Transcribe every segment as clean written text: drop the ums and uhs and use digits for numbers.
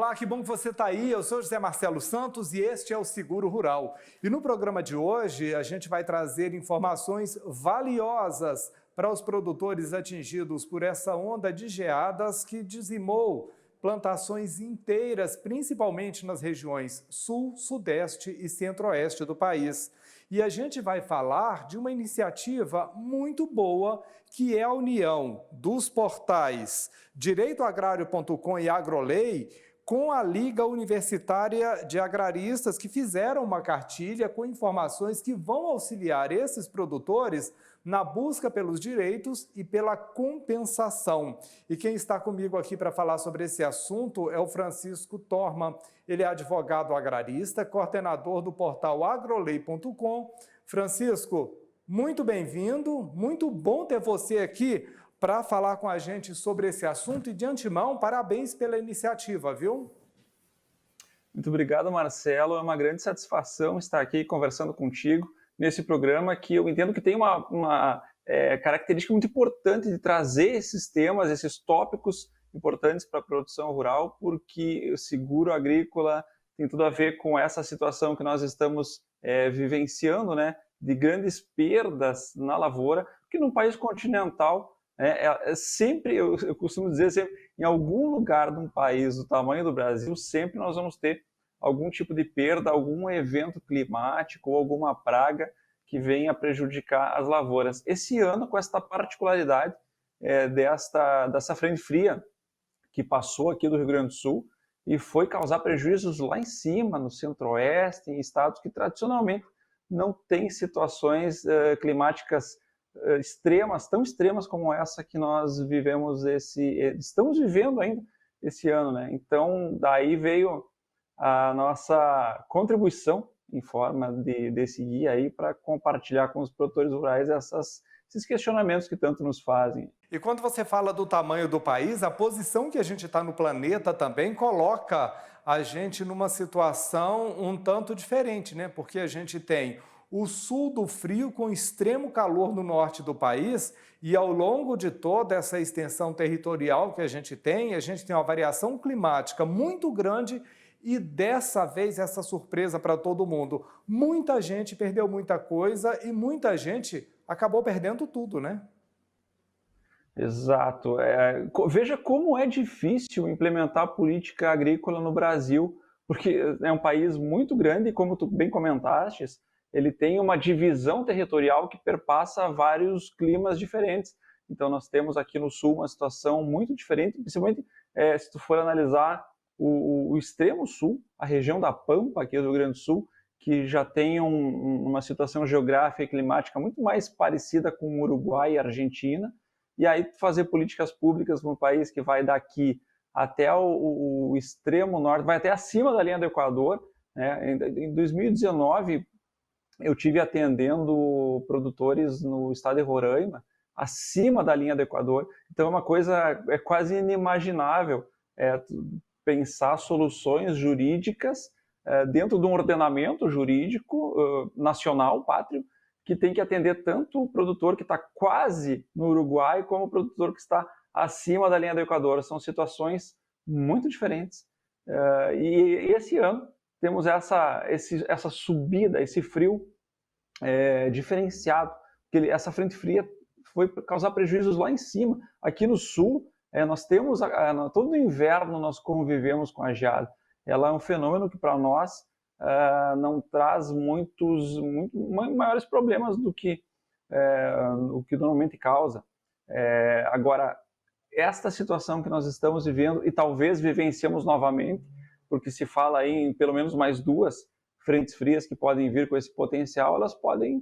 Olá, que bom que você está aí. Eu sou José Marcelo Santos e este é o Seguro Rural. E no programa de hoje a gente vai trazer informações valiosas para os produtores atingidos por essa onda de geadas que dizimou plantações inteiras, principalmente nas regiões sul, sudeste e centro-oeste do país. E a gente vai falar de uma iniciativa muito boa, que é a união dos portais direitoagrario.com e Agrolei, com a Liga Universitária de Agraristas, que fizeram uma cartilha com informações que vão auxiliar esses produtores na busca pelos direitos e pela compensação. E quem está comigo aqui para falar sobre esse assunto é o Francisco Torman. Ele é advogado agrarista, coordenador do portal agrolei.com. Francisco, muito bem-vindo, muito bom ter você aqui para falar com a gente sobre esse assunto e, de antemão, parabéns pela iniciativa, viu? Muito obrigado, Marcelo. É uma grande satisfação estar aqui conversando contigo nesse programa que eu entendo que tem uma característica muito importante de trazer esses temas, esses tópicos importantes para a produção rural, porque o seguro agrícola tem tudo a ver com essa situação que nós estamos vivenciando, né, de grandes perdas na lavoura, porque num país continental, sempre, eu costumo dizer, sempre, em algum lugar de um país do tamanho do Brasil, sempre nós vamos ter algum tipo de perda, algum evento climático ou alguma praga que venha prejudicar as lavouras. Esse ano, com esta particularidade dessa frente fria que passou aqui do Rio Grande do Sul e foi causar prejuízos lá em cima, no centro-oeste, em estados que tradicionalmente não têm situações climáticas extremas, tão extremas como essa que nós estamos vivendo ainda esse ano, né? Então, daí veio a nossa contribuição em forma desse guia aí para compartilhar com os produtores rurais esses questionamentos que tanto nos fazem. E quando você fala do tamanho do país, a posição que a gente está no planeta também coloca a gente numa situação um tanto diferente, né? Porque a gente tem o sul do frio com extremo calor no norte do país e ao longo de toda essa extensão territorial que a gente tem uma variação climática muito grande e dessa vez essa surpresa para todo mundo. Muita gente perdeu muita coisa e muita gente acabou perdendo tudo, né? Exato. Veja como é difícil implementar política agrícola no Brasil, porque é um país muito grande e, como tu bem comentaste, ele tem uma divisão territorial que perpassa vários climas diferentes. Então, nós temos aqui no sul uma situação muito diferente, principalmente se tu for analisar o extremo sul, a região da Pampa, aqui do Rio Grande do Sul, que já tem uma situação geográfica e climática muito mais parecida com o Uruguai e a Argentina, e aí fazer políticas públicas no país que vai daqui até o extremo norte, vai até acima da linha do Equador, né? Em 2019, eu tive atendendo produtores no estado de Roraima, acima da linha do Equador, então é uma coisa quase inimaginável pensar soluções jurídicas dentro de um ordenamento jurídico nacional, pátrio, que tem que atender tanto o produtor que está quase no Uruguai, como o produtor que está acima da linha do Equador. São situações muito diferentes. E esse ano temos essa subida, esse frio diferenciado, porque essa frente fria foi causar prejuízos lá em cima. Aqui no sul, nós temos, todo inverno nós convivemos com a geada. Ela é um fenômeno que para nós não traz muito maiores problemas do que o que normalmente causa. Agora, esta situação que nós estamos vivendo e talvez vivenciamos novamente, porque se fala aí em pelo menos mais 2 frentes frias que podem vir com esse potencial, elas podem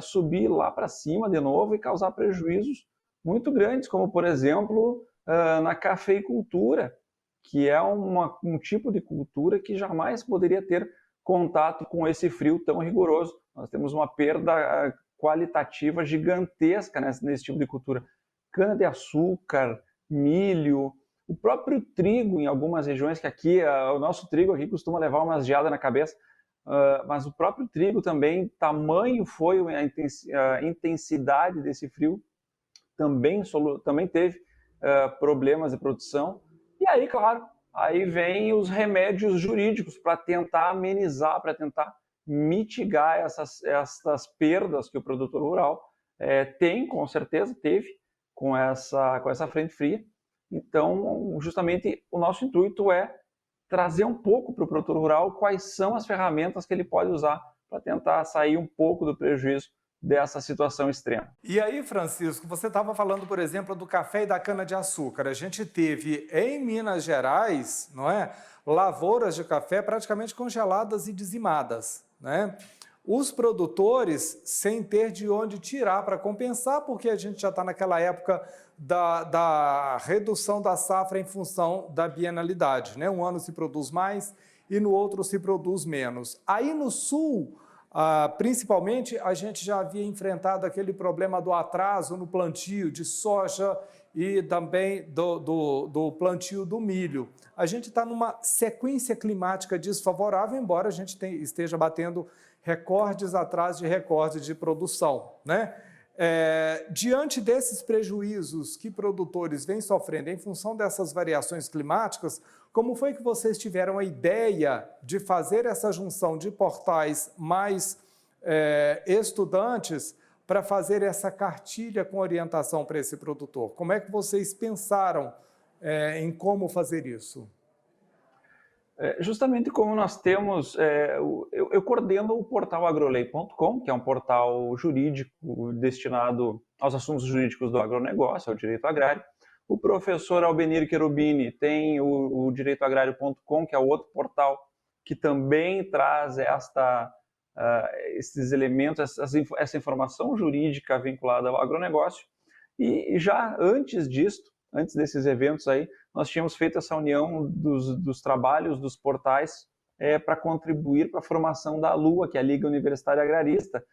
subir lá para cima de novo e causar prejuízos muito grandes, como por exemplo na cafeicultura, que é um tipo de cultura que jamais poderia ter contato com esse frio tão rigoroso. Nós temos uma perda qualitativa gigantesca nesse tipo de cultura. Cana-de-açúcar, milho, o próprio trigo em algumas regiões, que aqui, o nosso trigo aqui costuma levar umas geadas na cabeça, mas o próprio trigo também, tamanho foi a intensidade desse frio, também teve problemas de produção. E aí, claro, aí vem os remédios jurídicos para tentar amenizar, para tentar mitigar essas perdas que o produtor rural tem, com certeza, teve com essa frente fria. Então, justamente, o nosso intuito é trazer um pouco para o produtor rural quais são as ferramentas que ele pode usar para tentar sair um pouco do prejuízo dessa situação extrema. E aí, Francisco, você estava falando, por exemplo, do café e da cana-de-açúcar. A gente teve em Minas Gerais, não é, lavouras de café praticamente congeladas e dizimadas, né? Os produtores sem ter de onde tirar para compensar, porque a gente já está naquela época da redução da safra em função da bienalidade, né? Um ano se produz mais e no outro se produz menos. Aí no sul, principalmente, a gente já havia enfrentado aquele problema do atraso no plantio de soja e também do plantio do milho. A gente está numa sequência climática desfavorável, embora a gente esteja batendo recordes atrás de recordes de produção, né? Diante desses prejuízos que produtores vêm sofrendo em função dessas variações climáticas, como foi que vocês tiveram a ideia de fazer essa junção de portais mais estudantes para fazer essa cartilha com orientação para esse produtor? Como é que vocês pensaram em como fazer isso? Justamente como nós temos, eu coordeno o portal agrolei.com, que é um portal jurídico destinado aos assuntos jurídicos do agronegócio, ao direito agrário. O professor Albenir Cherubini tem o direitoagrario.com, que é outro portal que também traz esses elementos, essa informação jurídica vinculada ao agronegócio. E já antes desses eventos aí, nós tínhamos feito essa união dos trabalhos dos portais para contribuir para a formação da LUA, que é a Liga Universitária Agrarista,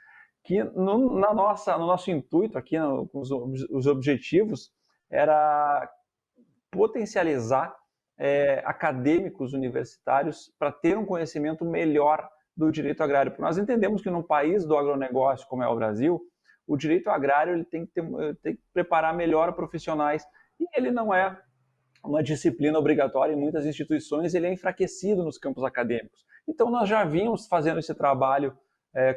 que no nosso intuito aqui, os objetivos, era potencializar acadêmicos universitários para ter um conhecimento melhor do direito agrário. Porque nós entendemos que num país do agronegócio como é o Brasil, o direito agrário ele tem que preparar melhor profissionais, e ele não é uma disciplina obrigatória em muitas instituições, ele é enfraquecido nos campos acadêmicos. Então, nós já vínhamos fazendo esse trabalho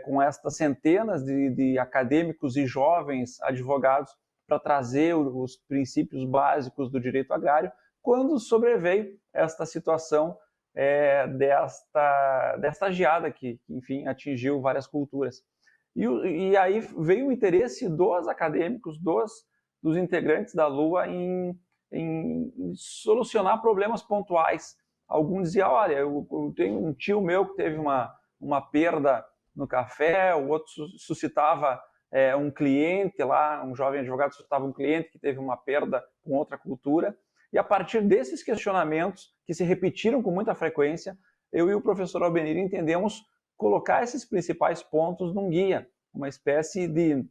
com estas centenas de acadêmicos e jovens advogados para trazer os princípios básicos do direito agrário, quando sobreveio esta situação desta geada que, enfim, atingiu várias culturas. E aí veio o interesse dos acadêmicos, dos integrantes da LUA em solucionar problemas pontuais. Alguns diziam, olha, eu tenho um tio meu que teve uma perda no café, o outro suscitava um cliente lá, um jovem advogado suscitava um cliente que teve uma perda com outra cultura. E a partir desses questionamentos, que se repetiram com muita frequência, eu e o professor Albenir entendemos colocar esses principais pontos num guia, uma espécie de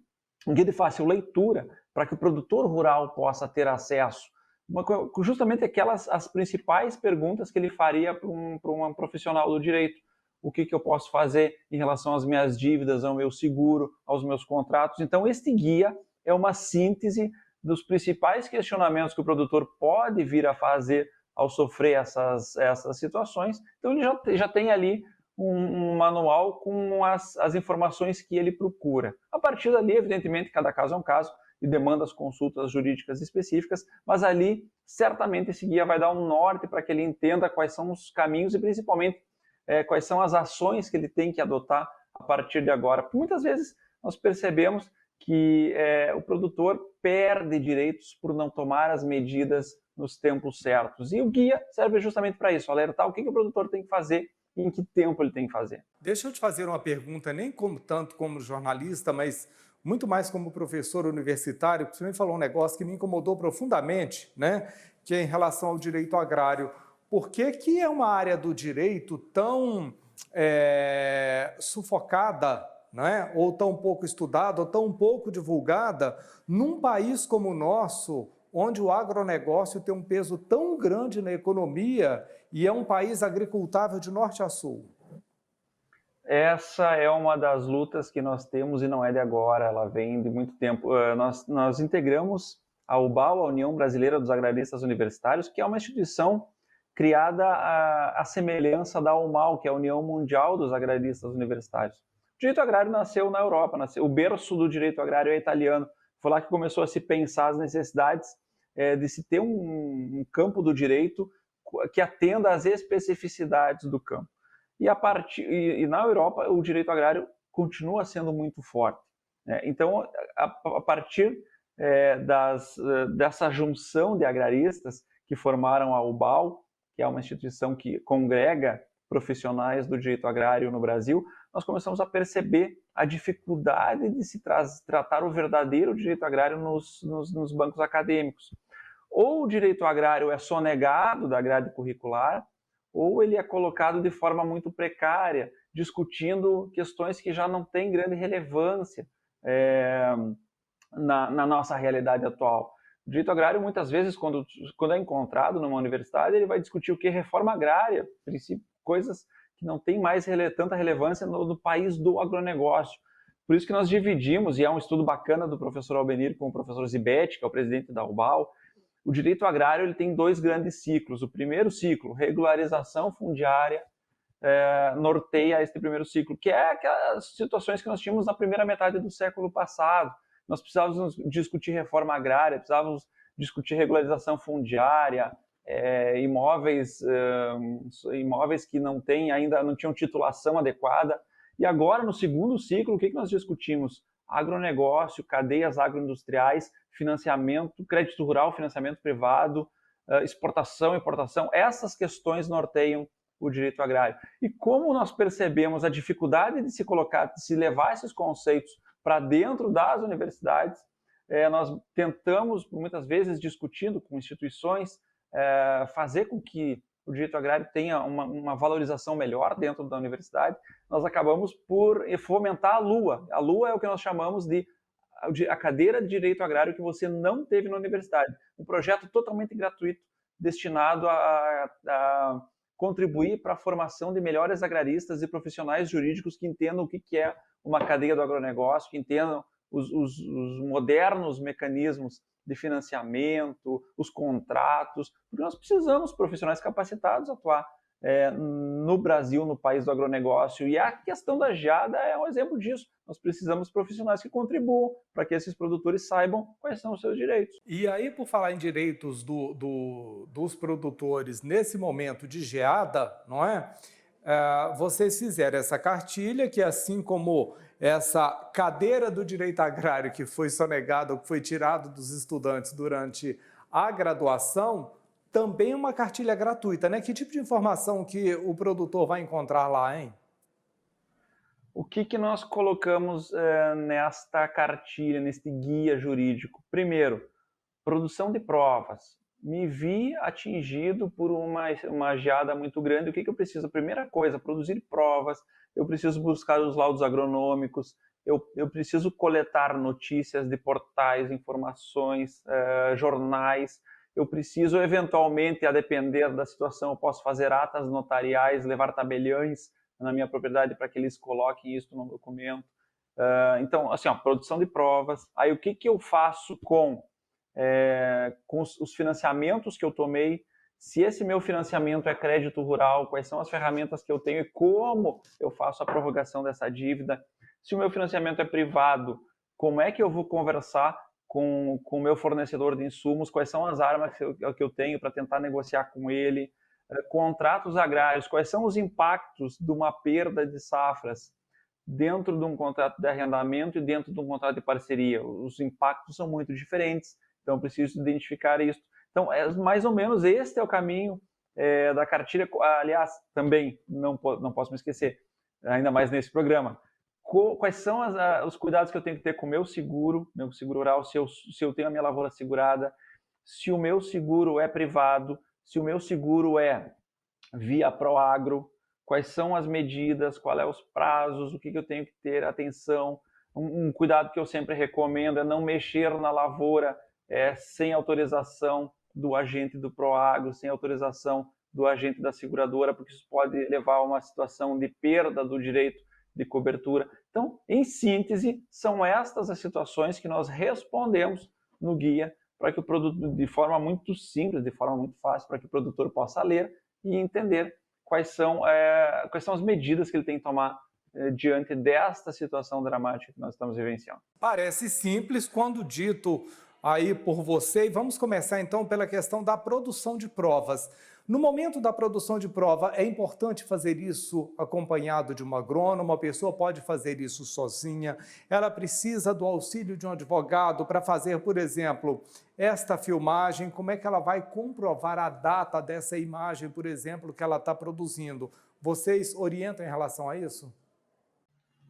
um guia de fácil leitura, para que o produtor rural possa ter acesso. Justamente as principais perguntas que ele faria para um profissional do direito. O que eu posso fazer em relação às minhas dívidas, ao meu seguro, aos meus contratos. Então, este guia é uma síntese dos principais questionamentos que o produtor pode vir a fazer ao sofrer essas situações. Então, ele já tem ali um manual com as informações que ele procura. A partir dali, evidentemente, cada caso é um caso e demanda as consultas jurídicas específicas, mas ali, certamente, esse guia vai dar um norte para que ele entenda quais são os caminhos e, principalmente, quais são as ações que ele tem que adotar a partir de agora. Porque muitas vezes nós percebemos que o produtor perde direitos por não tomar as medidas nos tempos certos. E o guia serve justamente para isso, alertar o que o produtor tem que fazer e em que tempo ele tem que fazer. Deixa eu te fazer uma pergunta, nem tanto como jornalista, mas muito mais como professor universitário, porque você me falou um negócio que me incomodou profundamente, né? Que é em relação ao direito agrário. Por que é uma área do direito tão sufocada, né? Ou tão pouco estudada, ou tão pouco divulgada, num país como o nosso, onde o agronegócio tem um peso tão grande na economia e é um país agricultável de norte a sul? Essa é uma das lutas que nós temos e não é de agora, ela vem de muito tempo. Nós integramos a UBAU, a União Brasileira dos Agraristas Universitários, que é uma instituição criada a semelhança da UMAL, que é a União Mundial dos Agraristas Universitários. O direito agrário nasceu na Europa, o berço do direito agrário é italiano. Foi lá que começou a se pensar as necessidades de se ter um campo do direito que atenda às especificidades do campo. E na Europa, o direito agrário continua sendo muito forte. Então, a partir dessa junção de agraristas que formaram a UBAL, que é uma instituição que congrega profissionais do direito agrário no Brasil, nós começamos a perceber a dificuldade de se tratar o verdadeiro direito agrário nos bancos acadêmicos. Ou o direito agrário é sonegado da grade curricular, ou ele é colocado de forma muito precária, discutindo questões que já não têm grande relevância na nossa realidade atual. O direito agrário, muitas vezes, quando é encontrado numa universidade, ele vai discutir o que? Reforma agrária, coisas que não têm mais tanta relevância no país do agronegócio. Por isso que nós dividimos, e é um estudo bacana do professor Albenir com o professor Zibetti, que é o presidente da UBAL, o direito agrário ele tem 2 grandes ciclos. O primeiro ciclo, regularização fundiária, norteia este primeiro ciclo, que é aquelas situações que nós tínhamos na primeira metade do século passado. Nós precisávamos discutir reforma agrária, precisávamos discutir regularização fundiária, imóveis que ainda não tinham titulação adequada. E agora, no segundo ciclo, o que nós discutimos? Agronegócio, cadeias agroindustriais, financiamento, crédito rural, financiamento privado, exportação, importação. Essas questões norteiam o direito agrário. E como nós percebemos a dificuldade de se levar esses conceitos para dentro das universidades, nós tentamos, muitas vezes, discutindo com instituições, fazer com que o direito agrário tenha uma valorização melhor dentro da universidade. Nós acabamos por fomentar a LUA. A LUA é o que nós chamamos de a cadeira de direito agrário que você não teve na universidade. Um projeto totalmente gratuito, destinado a contribuir para a formação de melhores agraristas e profissionais jurídicos que entendam o que é uma cadeia do agronegócio, que entendam os modernos mecanismos de financiamento, os contratos, porque nós precisamos de profissionais capacitados a atuar no Brasil, no país do agronegócio, e a questão da geada é um exemplo disso. Nós precisamos de profissionais que contribuam para que esses produtores saibam quais são os seus direitos. E aí, por falar em direitos dos produtores nesse momento de geada, não é? Vocês fizeram essa cartilha que, assim como essa cadeira do direito agrário que foi sonegada, que foi tirado dos estudantes durante a graduação, também é uma cartilha gratuita, né? Que tipo de informação que o produtor vai encontrar lá, hein? O que nós colocamos nesta cartilha, neste guia jurídico? Primeiro, produção de provas. Me vi atingido por uma geada muito grande. O que eu preciso? A primeira coisa, produzir provas. Eu preciso buscar os laudos agronômicos. Eu preciso coletar notícias de portais, informações, jornais. Eu preciso, eventualmente, a depender da situação, eu posso fazer atas notariais, levar tabeliões na minha propriedade para que eles coloquem isso no documento. Então, assim, produção de provas. Aí, o que eu faço com os financiamentos que eu tomei? Se esse meu financiamento é crédito rural, quais são as ferramentas que eu tenho e como eu faço a prorrogação dessa dívida? Se o meu financiamento é privado, como é que eu vou conversar com o meu fornecedor de insumos, quais são as armas que eu tenho para tentar negociar com ele, contratos agrários, quais são os impactos de uma perda de safras dentro de um contrato de arrendamento e dentro de um contrato de parceria. Os impactos são muito diferentes, então eu preciso identificar isso. Então, mais ou menos este é o caminho da cartilha. Aliás, também, não posso me esquecer, ainda mais nesse programa, quais são os cuidados que eu tenho que ter com o meu seguro rural, se eu tenho a minha lavoura segurada, se o meu seguro é privado, se o meu seguro é via Proagro, quais são as medidas, quais são os prazos, o que eu tenho que ter atenção. Um cuidado que eu sempre recomendo é não mexer na lavoura sem autorização do agente do Proagro, sem autorização do agente da seguradora, porque isso pode levar a uma situação de perda do direito de cobertura. Então, em síntese, são estas as situações que nós respondemos no guia para que o produto, de forma muito simples, de forma muito fácil, para que o produtor possa ler e entender quais são as medidas que ele tem que tomar diante desta situação dramática que nós estamos vivenciando. Parece simples quando dito aí por você, e vamos começar então pela questão da produção de provas. No momento da produção de prova, é importante fazer isso acompanhado de um agrônomo, a pessoa pode fazer isso sozinha, ela precisa do auxílio de um advogado para fazer, por exemplo, esta filmagem, como é que ela vai comprovar a data dessa imagem, por exemplo, que ela está produzindo? Vocês orientam em relação a isso?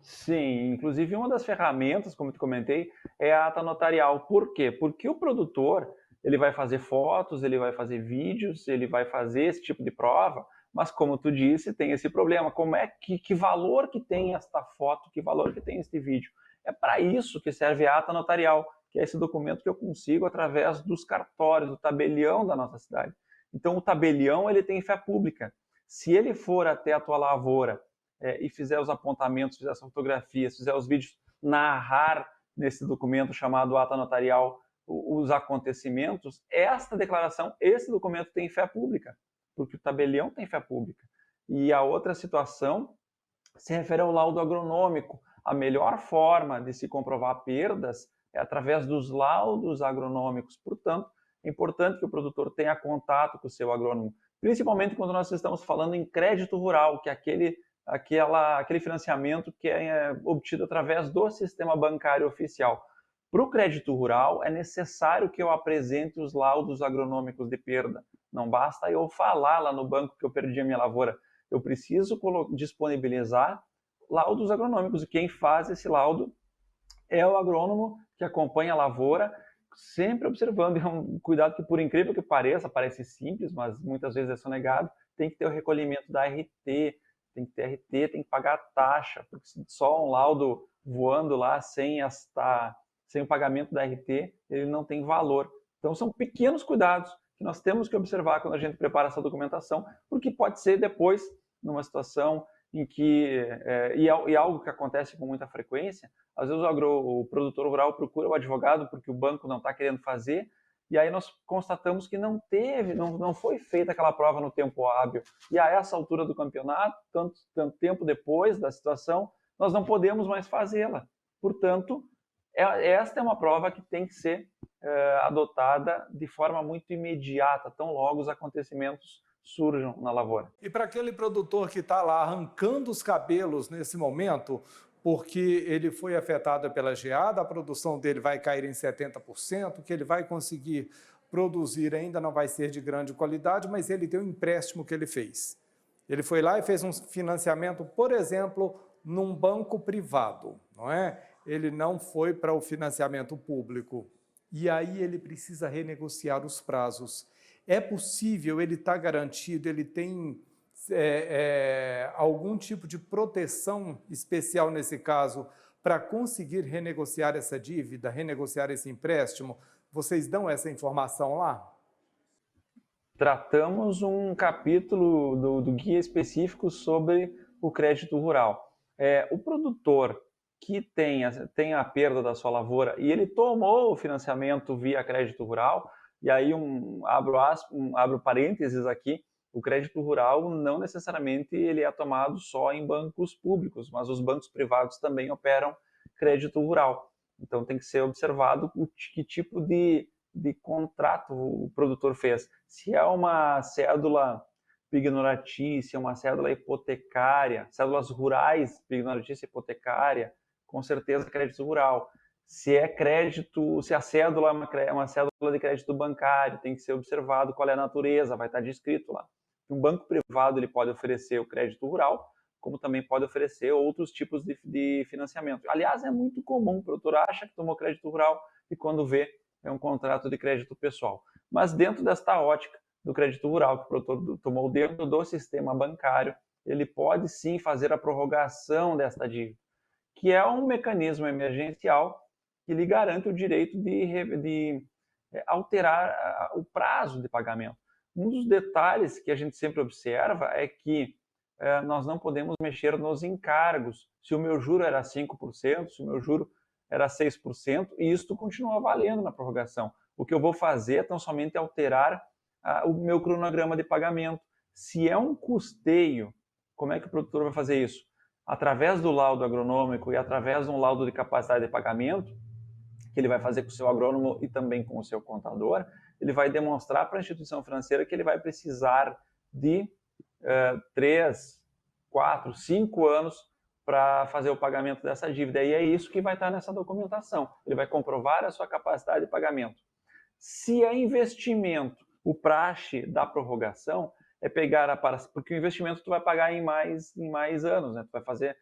Sim, inclusive uma das ferramentas, como eu comentei, é a ata notarial. Por quê? Porque o produtor, ele vai fazer fotos, ele vai fazer vídeos, ele vai fazer esse tipo de prova, mas como tu disse, tem esse problema. Como é que valor que tem esta foto, que valor que tem este vídeo? É para isso que serve a ata notarial, que é esse documento que eu consigo através dos cartórios, do tabelião da nossa cidade. Então o tabelião, ele tem fé pública. Se ele for até a tua lavoura e fizer os apontamentos, fizer as fotografias, fizer os vídeos, narrar nesse documento chamado ata notarial os acontecimentos, esta declaração, esse documento tem fé pública, porque o tabelião tem fé pública. E a outra situação se refere ao laudo agronômico. A melhor forma de se comprovar perdas é através dos laudos agronômicos. Portanto, é importante que o produtor tenha contato com o seu agrônomo, principalmente quando nós estamos falando em crédito rural, que é aquele financiamento que é obtido através do sistema bancário oficial. Para o crédito rural, é necessário que eu apresente os laudos agronômicos de perda. Não basta eu falar lá no banco que eu perdi a minha lavoura. Eu preciso disponibilizar laudos agronômicos. E quem faz esse laudo é o agrônomo que acompanha a lavoura, sempre observando. É um cuidado que, por incrível que pareça, parece simples, mas muitas vezes é sonegado. Tem que ter o recolhimento da RT, tem que ter RT, tem que pagar a taxa, porque só um laudo voando lá sem o pagamento da RT, ele não tem valor. Então são pequenos cuidados que nós temos que observar quando a gente prepara essa documentação, porque pode ser depois, numa situação em que, e algo que acontece com muita frequência, às vezes o produtor rural procura o advogado porque o banco não está querendo fazer, e aí nós constatamos que não foi feita aquela prova no tempo hábil. E a essa altura do campeonato, tanto tempo depois da situação, nós não podemos mais fazê-la. Portanto, esta é uma prova que tem que ser adotada de forma muito imediata, tão logo os acontecimentos surjam na lavoura. E para aquele produtor que está lá arrancando os cabelos nesse momento, porque ele foi afetado pela geada, a produção dele vai cair em 70%, que ele vai conseguir produzir ainda não vai ser de grande qualidade, mas ele tem um empréstimo que ele fez. Ele foi lá e fez um financiamento, por exemplo, num banco privado, não é? Ele não foi para o financiamento público. E aí ele precisa renegociar os prazos. É possível, ele está garantido, ele tem algum tipo de proteção especial nesse caso para conseguir renegociar essa dívida, renegociar esse empréstimo? Vocês dão essa informação lá? Tratamos um capítulo do guia específico sobre o crédito rural. O produtor que tem a perda da sua lavoura e ele tomou o financiamento via crédito rural, e aí abro parênteses aqui, o crédito rural não necessariamente ele é tomado só em bancos públicos, mas os bancos privados também operam crédito rural. Então tem que ser observado que tipo de contrato o produtor fez. Se é uma cédula pignoratícia, uma cédula hipotecária, cédulas rurais pignoratícia hipotecária, com certeza crédito rural. Se a cédula é uma cédula de crédito bancário, tem que ser observado qual é a natureza, vai estar descrito lá. Um banco privado ele pode oferecer o crédito rural, como também pode oferecer outros tipos de financiamento. Aliás, é muito comum, o produtor acha que tomou crédito rural e quando vê é um contrato de crédito pessoal. Mas dentro desta ótica do crédito rural que o produtor tomou dentro do sistema bancário, ele pode sim fazer a prorrogação desta dívida, que é um mecanismo emergencial que lhe garante o direito de alterar o prazo de pagamento. Um dos detalhes que a gente sempre observa é que nós não podemos mexer nos encargos. Se o meu juro era 5%, se o meu juro era 6%, e isto continua valendo na prorrogação. O que eu vou fazer é tão somente alterar o meu cronograma de pagamento. Se é um custeio, como é que o produtor vai fazer isso? Através do laudo agronômico e através de um laudo de capacidade de pagamento, que ele vai fazer com o seu agrônomo e também com o seu contador, ele vai demonstrar para a instituição financeira que ele vai precisar de 3, 4, 5 anos para fazer o pagamento dessa dívida. E é isso que vai estar nessa documentação. Ele vai comprovar a sua capacidade de pagamento. Se é investimento, o praxe da prorrogação é pegar a parcela, porque o investimento tu vai pagar em mais anos, né? Tu vai fazer,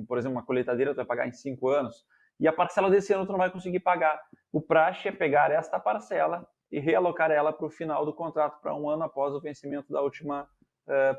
por exemplo, uma colheitadeira, tu vai pagar em 5 anos, e a parcela desse ano tu não vai conseguir pagar. O praxe é pegar esta parcela e realocar ela para o final do contrato, para 1 ano após o vencimento da última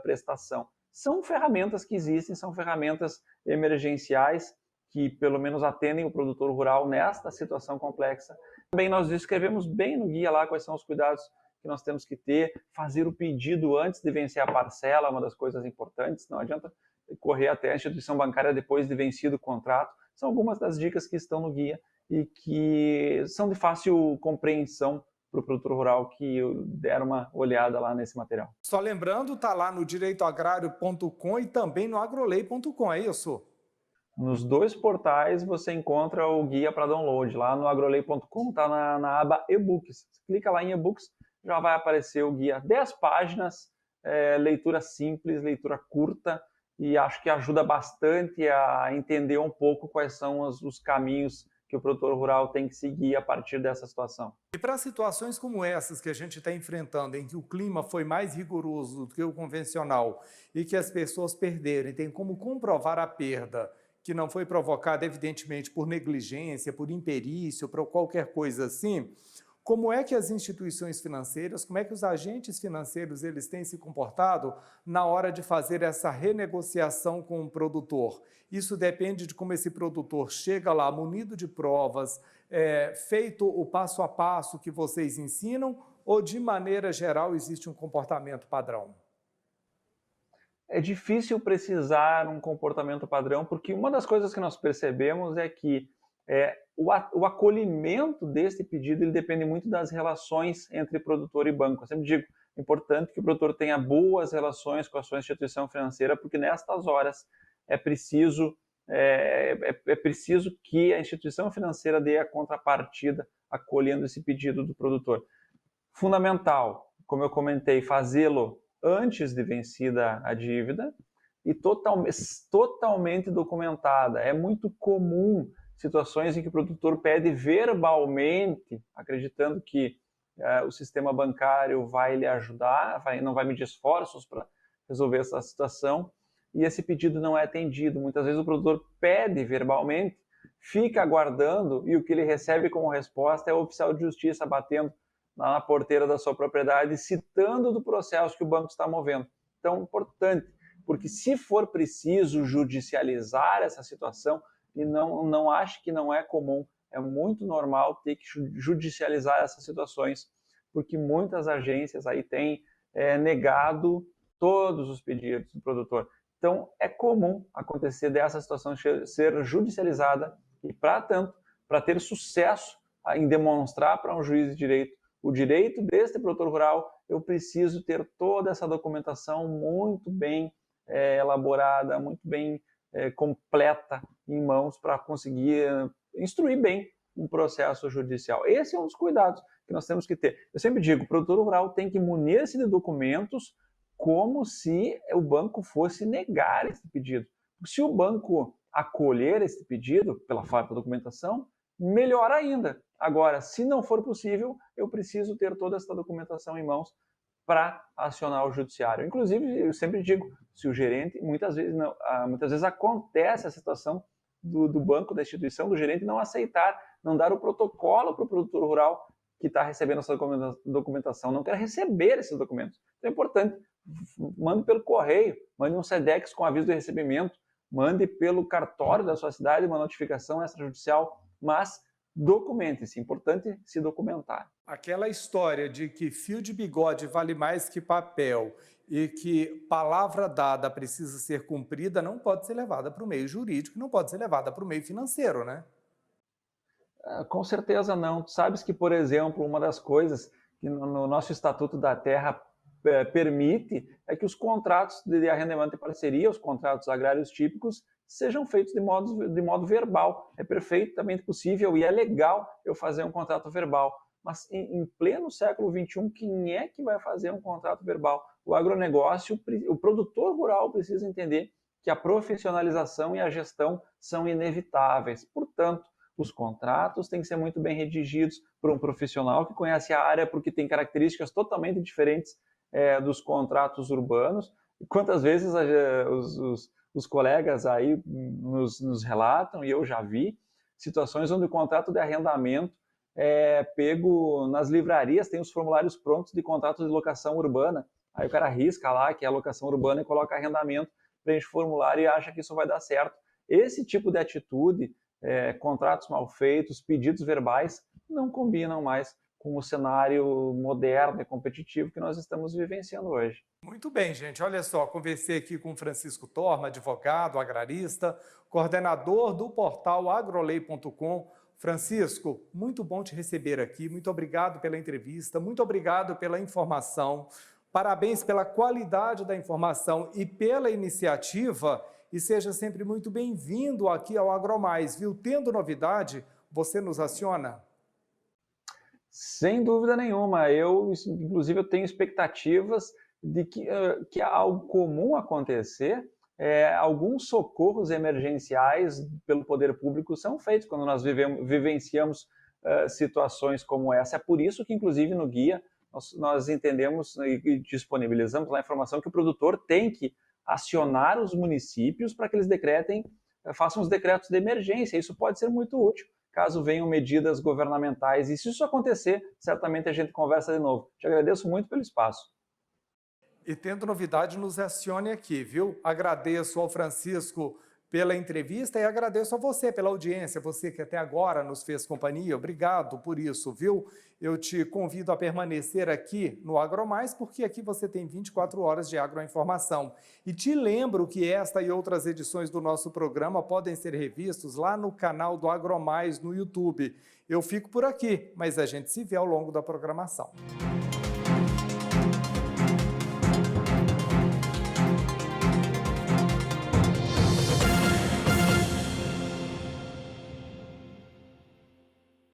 prestação. São ferramentas que existem, são ferramentas emergenciais que pelo menos atendem o produtor rural nesta situação complexa. Também nós descrevemos bem no guia lá quais são os cuidados que nós temos que ter, fazer o pedido antes de vencer a parcela, uma das coisas importantes, não adianta correr até a instituição bancária depois de vencido o contrato. São algumas das dicas que estão no guia e que são de fácil compreensão para o produtor rural que der uma olhada lá nesse material. Só lembrando, está lá no direitoagrario.com e também no agrolei.com, é isso? Nos 2 portais você encontra o guia para download. Lá no agrolei.com está na aba e-books. Clica lá em e-books, já vai aparecer o guia. 10 páginas, leitura simples, leitura curta, e acho que ajuda bastante a entender um pouco quais são os caminhos que o produtor rural tem que seguir a partir dessa situação. E para situações como essas que a gente está enfrentando, em que o clima foi mais rigoroso do que o convencional e que as pessoas perderam e tem como comprovar a perda, que não foi provocada, evidentemente, por negligência, por imperício, por qualquer coisa assim, como é que as instituições financeiras, como é que os agentes financeiros eles têm se comportado na hora de fazer essa renegociação com o produtor? Isso depende de como esse produtor chega lá munido de provas, feito o passo a passo que vocês ensinam, ou de maneira geral existe um comportamento padrão? É difícil precisar um comportamento padrão, porque uma das coisas que nós percebemos é que o acolhimento desse pedido ele depende muito das relações entre produtor e banco. Eu sempre digo, é importante que o produtor tenha boas relações com a sua instituição financeira, porque nestas horas é preciso que a instituição financeira dê a contrapartida acolhendo esse pedido do produtor. Fundamental, como eu comentei, fazê-lo antes de vencida a dívida e totalmente documentada. É muito comum situações em que o produtor pede verbalmente, acreditando que o sistema bancário vai lhe ajudar, não vai medir esforços para resolver essa situação, e esse pedido não é atendido. Muitas vezes o produtor pede verbalmente, fica aguardando, e o que ele recebe como resposta é o oficial de justiça batendo lá na porteira da sua propriedade, citando do processo que o banco está movendo. Então, importante, porque se for preciso judicializar essa situação, e não acho que não é comum, é muito normal ter que judicializar essas situações, porque muitas agências aí têm negado todos os pedidos do produtor. Então, é comum acontecer dessa situação ser judicializada e, para tanto, para ter sucesso em demonstrar para um juiz de direito o direito deste produtor rural, eu preciso ter toda essa documentação muito bem elaborada, muito bem completa em mãos para conseguir instruir bem um processo judicial. Esse é um dos cuidados que nós temos que ter. Eu sempre digo, o produtor rural tem que munir-se de documentos como se o banco fosse negar esse pedido. Se o banco acolher esse pedido pela falta de documentação, melhor ainda. Agora, se não for possível, eu preciso ter toda essa documentação em mãos para acionar o judiciário. Inclusive, eu sempre digo, se o gerente, muitas vezes acontece a situação do banco, da instituição, do gerente não aceitar, não dar o protocolo para o produtor rural que está recebendo essa documentação, não quer receber esses documentos. Então é importante, mande pelo correio, mande um SEDEX com aviso de recebimento, mande pelo cartório da sua cidade uma notificação extrajudicial, mas documente-se, importante se documentar. Aquela história de que fio de bigode vale mais que papel e que palavra dada precisa ser cumprida não pode ser levada para o meio jurídico, não pode ser levada para o meio financeiro, né? Com certeza não. Tu sabes que, por exemplo, uma das coisas que no nosso Estatuto da Terra permite é que os contratos de arrendamento e parceria, os contratos agrários típicos, sejam feitos de modo verbal. É perfeitamente possível e é legal eu fazer um contrato verbal. Mas em pleno século XXI, quem é que vai fazer um contrato verbal? O agronegócio, o produtor rural precisa entender que a profissionalização e a gestão são inevitáveis. Portanto, os contratos têm que ser muito bem redigidos por um profissional que conhece a área, porque tem características totalmente diferentes dos contratos urbanos. Quantas vezes os colegas aí nos relatam, e eu já vi, situações onde o contrato de arrendamento é pego nas livrarias, tem os formulários prontos de contrato de locação urbana, aí o cara risca lá que é a locação urbana e coloca arrendamento, preenche o formulário e acha que isso vai dar certo. Esse tipo de atitude, contratos mal feitos, pedidos verbais, não combinam mais com o cenário moderno e competitivo que nós estamos vivenciando hoje. Muito bem, gente. Olha só, conversei aqui com Francisco Torma, advogado, agrarista, coordenador do portal agrolei.com. Francisco, muito bom te receber aqui. Muito obrigado pela entrevista, muito obrigado pela informação. Parabéns pela qualidade da informação e pela iniciativa. E seja sempre muito bem-vindo aqui ao AgroMais, viu? Tendo novidade, você nos aciona? Sem dúvida nenhuma. Inclusive, eu tenho expectativas de que algo comum acontecer, alguns socorros emergenciais pelo poder público são feitos quando nós vivenciamos situações como essa. É por isso que, inclusive, no guia, nós entendemos e disponibilizamos lá a informação que o produtor tem que acionar os municípios para que eles façam os decretos de emergência. Isso pode ser muito útil caso venham medidas governamentais. E se isso acontecer, certamente a gente conversa de novo. Te agradeço muito pelo espaço. E tendo novidade, nos acione aqui, viu? Agradeço ao Francisco pela entrevista e agradeço a você pela audiência, você que até agora nos fez companhia. Obrigado por isso, viu? Eu te convido a permanecer aqui no AgroMais, porque aqui você tem 24 horas de agroinformação. E te lembro que esta e outras edições do nosso programa podem ser revistos lá no canal do AgroMais no YouTube. Eu fico por aqui, mas a gente se vê ao longo da programação.